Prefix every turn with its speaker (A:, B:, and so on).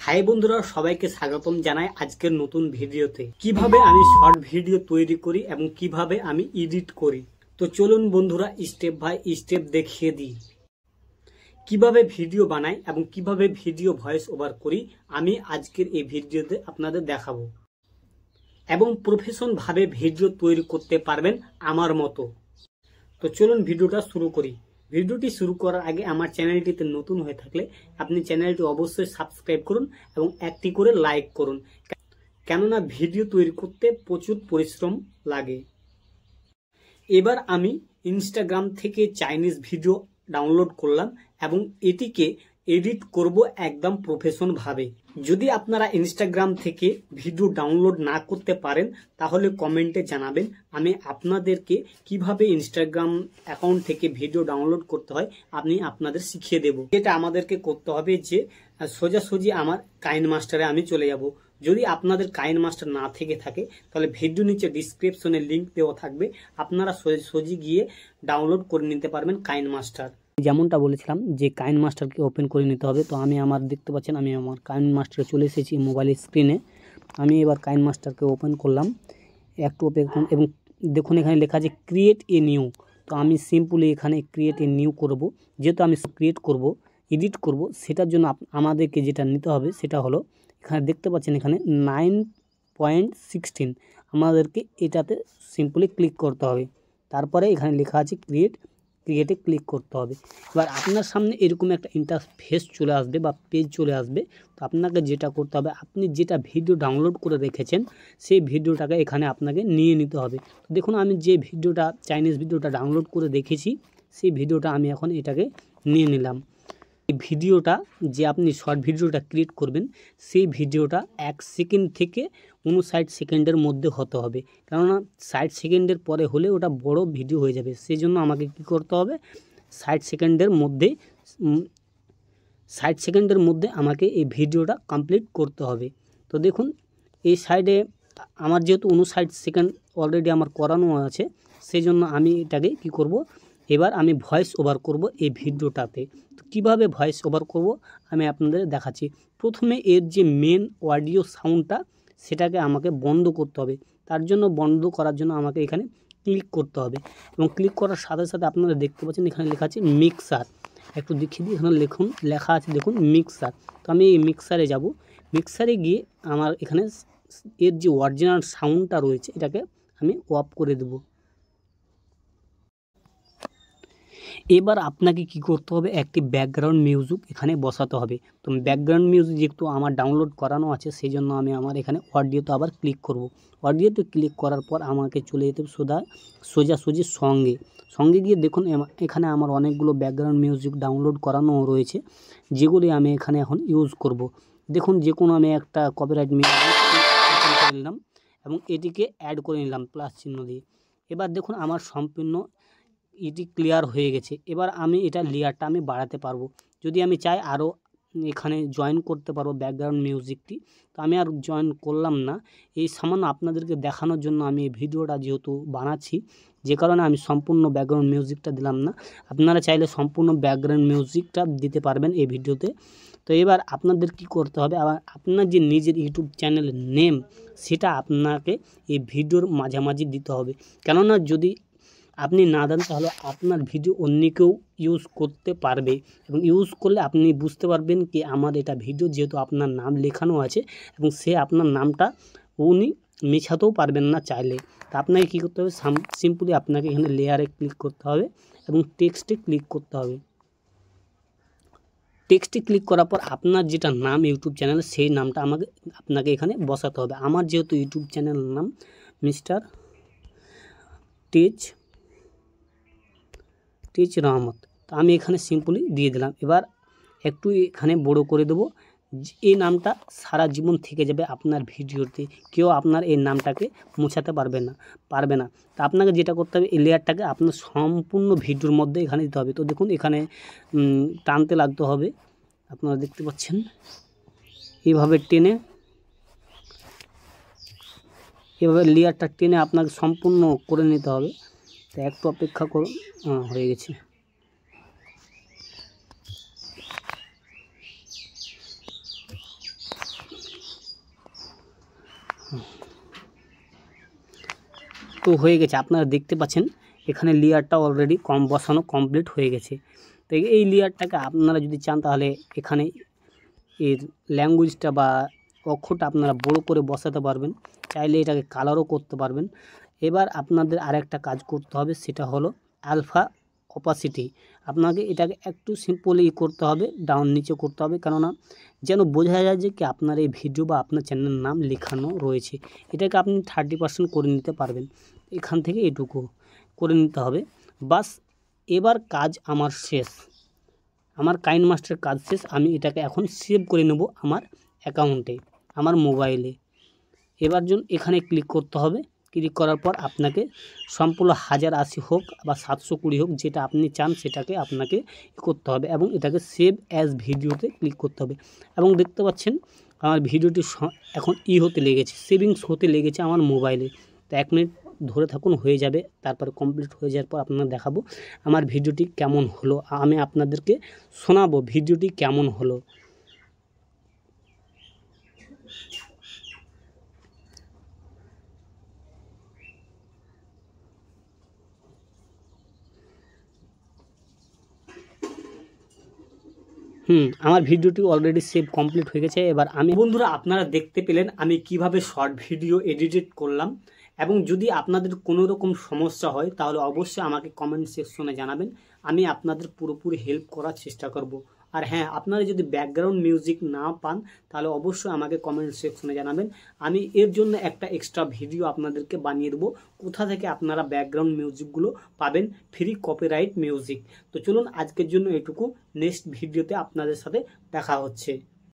A: High বন্ধুরা, সবাইকে স্বাগতম জানাই আজকের নতুন ভিডিওতে। কিভাবে আমি শর্ট ভিডিও তৈরি করি এবং কিভাবে আমি এডিট করি, তো চলুন বন্ধুরা স্টেপ বাই স্টেপ দেখিয়ে দিই। কিভাবে ভিডিও বানাই এবং কিভাবে ভিডিও ভয়েস ওভার করি আমি আজকের এই ভিডিওতে আপনাদের দেখাবো, এবং প্রফেশন ভাবে ভিডিও তৈরি করতে পারবেন আমার মতো। তো চলুন ভিডিওটা শুরু করি। ভিডিওটি শুরু করার আগে আমার চ্যানেলটিতে নতুন হয়ে থাকলে আপনি চ্যানেলটি অবশ্যই সাবস্ক্রাইব করুন এবং একটি করে লাইক করুন, কেননা ভিডিও তৈরি করতে প্রচুর পরিশ্রম লাগে। এবার আমি ইনস্টাগ্রাম থেকে চাইনিজ ভিডিও ডাউনলোড করলাম এবং এটিকে এডিট করব একদম প্রফেশন ভাবে। যদি আপনারা ইনস্টাগ্রাম থেকে ভিডিও ডাউনলোড না করতে পারেন তাহলে কমেন্টে জানাবেন, আমি আপনাদেরকে কিভাবে ইনস্টাগ্রাম অ্যাকাউন্ট থেকে ভিডিও ডাউনলোড করতে হয় আমি আপনাদের শিখিয়ে দেব। যেটা আমাদেরকে করতে হবে যে সোজাসুজি আমার কাইনমাস্টারে আমি চলে যাব। যদি আপনাদের কাইনমাস্টার না থেকে থাকে তাহলে ভিডিও নিচে ডিসক্রিপশনে লিংক দেওয়া থাকবে, আপনারা সোজাসুজি গিয়ে ডাউনলোড করে নিতে পারবেন কাইনমাস্টার। যেমনটা বলেছিলাম যে কাইনমাস্টারকে ওপেন করে নিতে হবে। তো আমি আমার দেখতে পাচ্ছেন আমি আমার কাইনমাস্টারে চলে এসেছি মোবাইলের স্ক্রিনে। আমি এবার কাইনমাস্টারকে ওপেন করলাম, একটু ওপেন, এবং দেখুন এখানে লেখা আছে ক্রিয়েট এ নিউ। তো আমি সিম্পলি এখানে ক্রিয়েট এ নিউ করব। যেহেতু আমি ক্রিয়েট করব, এডিট করব, সেটার জন্য আমাদেরকে যেটা নিতে হবে সেটা হলো এখানে দেখতে পাচ্ছেন এখানে 9.16 আমাদেরকে এটাতে সিম্পলি ক্লিক করতে হবে। তারপরে এখানে লেখা আছে ক্রিয়েটে ক্লিক করতে হবে। এবার আপনার সামনে এরকম একটা ইন্টারফেস চলে আসবে বা পেজ চলে আসবে। তো আপনাকে যেটা করতে হবে, আপনি যেটা ভিডিও ডাউনলোড করে রেখেছেন সেই ভিডিওটাকে এখানে আপনাকে নিয়ে নিতে হবে। তো দেখুন আমি যে ভিডিওটা চাইনিজ ভিডিওটা ডাউনলোড করে রেখেছি সেই ভিডিওটা আমি এখন এটাকে নিয়ে নিলাম। এই ভিডিওটা যে আপনি শর্ট ভিডিওটা ক্রিয়েট করবেন সেই ভিডিওটা 1 সেকেন্ড থেকে 59 সেকেন্ডের মধ্যে হতে হবে, কেননা 60 সেকেন্ডের পরে হলে ওটা বড় ভিডিও হয়ে যাবে। সেই জন্য আমাকে কি করতে হবে, 60 সেকেন্ডের মধ্যে আমাকে এই ভিডিওটা কমপ্লিট করতে হবে। তো দেখুন এই সাইডে আমার যেহেতু 59 সেকেন্ড অলরেডি আমার করানো আছে, সেই জন্য আমি এটাকে কি করব, এবার আমি ভয়েস ওভার করব এই ভিডিওটাতে। তো কীভাবে ভয়েস ওভার করব আমি আপনাদের দেখাচ্ছি। প্রথমে এর যে মেন অডিও সাউন্ডটা সেটাকে আমাকে বন্ধ করতে হবে। তার জন্য বন্ধ করার জন্য আমাকে এখানে ক্লিক করতে হবে, এবং ক্লিক করার সাথে সাথে আপনারা দেখতে পাচ্ছেন এখানে লেখা আছে মিক্সার। একটু দেখিয়ে দিই, এখানে লেখা আছে দেখুন মিক্সার। তো আমি এই মিক্সারে যাব। মিক্সারে গিয়ে আমার এখানে এর যে অরিজিনাল সাউন্ডটা রয়েছে এটাকে আমি অফ করে দেব। এবার আপনাকে কি করতে হবে, একটি ব্যাকগ্রাউন্ড মিউজিক এখানে বসাতে হবে। তো ব্যাকগ্রাউন্ড মিউজিক যেহেতু আমার ডাউনলোড করানো আছে সেই জন্য আমি আমার এখানে অডিওতে আবার ক্লিক করব। অডিওতে ক্লিক করার পর আমাকে চলে যেতে হবে সোজাসুজি সঙ্গে গিয়ে দেখুন এখানে আমার অনেকগুলো ব্যাকগ্রাউন্ড মিউজিক ডাউনলোড করানো রয়েছে, যেগুলি আমি এখানে এখন ইউজ করব। দেখুন যে কোনো আমি একটা কপিরাইট মিউজিক করে নিলাম এবং এটিকে অ্যাড করে নিলাম প্লাস চিহ্ন দিয়ে। এবার দেখুন আমার সম্পূর্ণ এটি ক্লিয়ার হয়ে গেছে। এবার আমি এটা লেয়ারটা আমি বাড়াতে পারবো, যদি আমি চাই আরও এখানে জয়েন করতে পারবো ব্যাকগ্রাউন্ড মিউজিকটি। তো আমি আর জয়েন করলাম না, এই সামান্য আপনাদেরকে দেখানোর জন্য আমি এই ভিডিওটা যেহেতু বানাচ্ছি, যে কারণে আমি সম্পূর্ণ ব্যাকগ্রাউন্ড মিউজিকটা দিলাম না। আপনারা চাইলে সম্পূর্ণ ব্যাকগ্রাউন্ড মিউজিকটা দিতে পারবেন এই ভিডিওতে। তো এবার আপনাদের কি করতে হবে, আবার আপনার যে নিজের ইউটিউব চ্যানেলের নেম সেটা আপনাকে এই ভিডিওর মাঝামাঝি দিতে হবে, কেননা যদি আপনি না দেন তাহলে আপনার ভিডিও অন্য কেউ ইউজ করতে পারবে, এবং ইউজ করলে আপনি বুঝতে পারবেন কি আমার এটা ভিডিও, যেহেতু আপনার নাম লেখানো আছে এবং সে আপনার নামটা উনি মেছাতেও পারবেন না চাইলে। তা আপনাকে কী করতে হবে, সিম্পলি আপনাকে এখানে লেয়ারে ক্লিক করতে হবে এবং টেক্সটে ক্লিক করতে হবে। টেক্সটে ক্লিক করার পর আপনার যেটা নাম ইউটিউব চ্যানেল সেই নামটা আপনাকে এখানে বসাতে হবে। আমার যেহেতু ইউটিউব চ্যানেলের নাম মিস্টার টিচ রহমত, তো আমি এখানে সিম্পলি দিয়ে দিলাম। এবার একটু এখানে বড় করে দেবো। এই নামটা সারা জীবন থেকে যাবে আপনার ভিডিওতে, কেউ আপনার এই নামটাকে মোছাতে পারবে না। তো আপনাকে যেটা করতে হবে, এই লেয়ারটাকে আপনার সম্পূর্ণ ভিডিওর মধ্যে এখানে দিতে হবে। তো দেখুন এখানে টানতে লাগতে হবে, আপনারা দেখতে পাচ্ছেন এইভাবে টেনে, এভাবে লেয়ারটা টেনে আপনাকে সম্পূর্ণ করে নিতে হবে। তো একটু অপেক্ষা করুন, হয়ে গেছে। তো হয়ে গেছে, আপনারা দেখতে পাচ্ছেন এখানে লেয়ারটা অলরেডি বসানো কমপ্লিট হয়ে গেছে। তো এই লেয়ারটাকে আপনারা যদি চান তাহলে এখানে এর ল্যাঙ্গুয়েজটা বা অক্ষরটা আপনারা বড় করে বসাতে পারবেন, চাইলে এটাকে কালারও করতে পারবেন। এবার আপনাদের আরেকটা কাজ করতে হবে, সেটা হলো আলফা অপাসিটি। আপনাকে এটাকে একটু সিম্পলি করতে হবে, ডাউন নিচে করতে হবে, কেননা যেন বোঝা যায় যে কি আপনার এই ভিডিও বা আপনার চ্যানেলের নাম লেখানো রয়েছে। এটাকে আপনি 30% করে নিতে পারবেন, এখান থেকে এটুকু করে নিতে হবে। বাস, এবার কাজ আমার শেষ, আমার কাইনমাস্টার কাজ শেষ। আমি এটাকে এখন সেভ করে নেব আমার অ্যাকাউন্টে, আমার মোবাইলে। এবার জন্য এখানে ক্লিক করতে হবে। ক্লিক করার পর আপনাকে সম্পূর্ণ 1080 হোক বা 720 হোক, যেটা আপনি চান সেটাকে আপনাকে করতে হবে এবং এটাকে সেভ অ্যাজ ভিডিওতে ক্লিক করতে হবে। এবং দেখতে পাচ্ছেন আমার ভিডিওটি এখন হতে লেগেছে, সেভিংস হতে লেগেছে আমার মোবাইলে। তো 1 মিনিট ধরে থাকুন, হয়ে যাবে। তারপরে কমপ্লিট হয়ে যাওয়ার পর আপনাদের দেখাবো আমার ভিডিওটি কেমন হলো, আমি আপনাদেরকে শোনাবো ভিডিওটি কেমন হলো। আমার ভিডিওটি অলরেডি সেভ কমপ্লিট হয়ে গেছে। এবার আমি বন্ধুরা, আপনারা দেখতে পেলেন আমি কিভাবে শর্ট ভিডিও এডিট করলাম। এবং যদি আপনাদের কোনো রকম সমস্যা হয় তাহলে অবশ্যই আমাকে কমেন্ট সেকশনে জানাবেন, আমি আপনাদের পুরোপুরি হেল্প করার চেষ্টা করব। আর হ্যাঁ, আপনারা যদি ব্যাকগ্রাউন্ড মিউজিক না পান তাহলে অবশ্যই আমাকে কমেন্ট সেকশনে জানাবেন, আমি এর জন্য একটা এক্সট্রা ভিডিও আপনাদেরকে বানিয়ে দেবো, কোথা থেকে আপনারা ব্যাকগ্রাউন্ড মিউজিকগুলো পাবেন, ফ্রি কপিরাইট মিউজিক। তো চলুন আজকের জন্য এটুকু, নেক্সট ভিডিওতে আপনাদের সাথে দেখা হচ্ছে।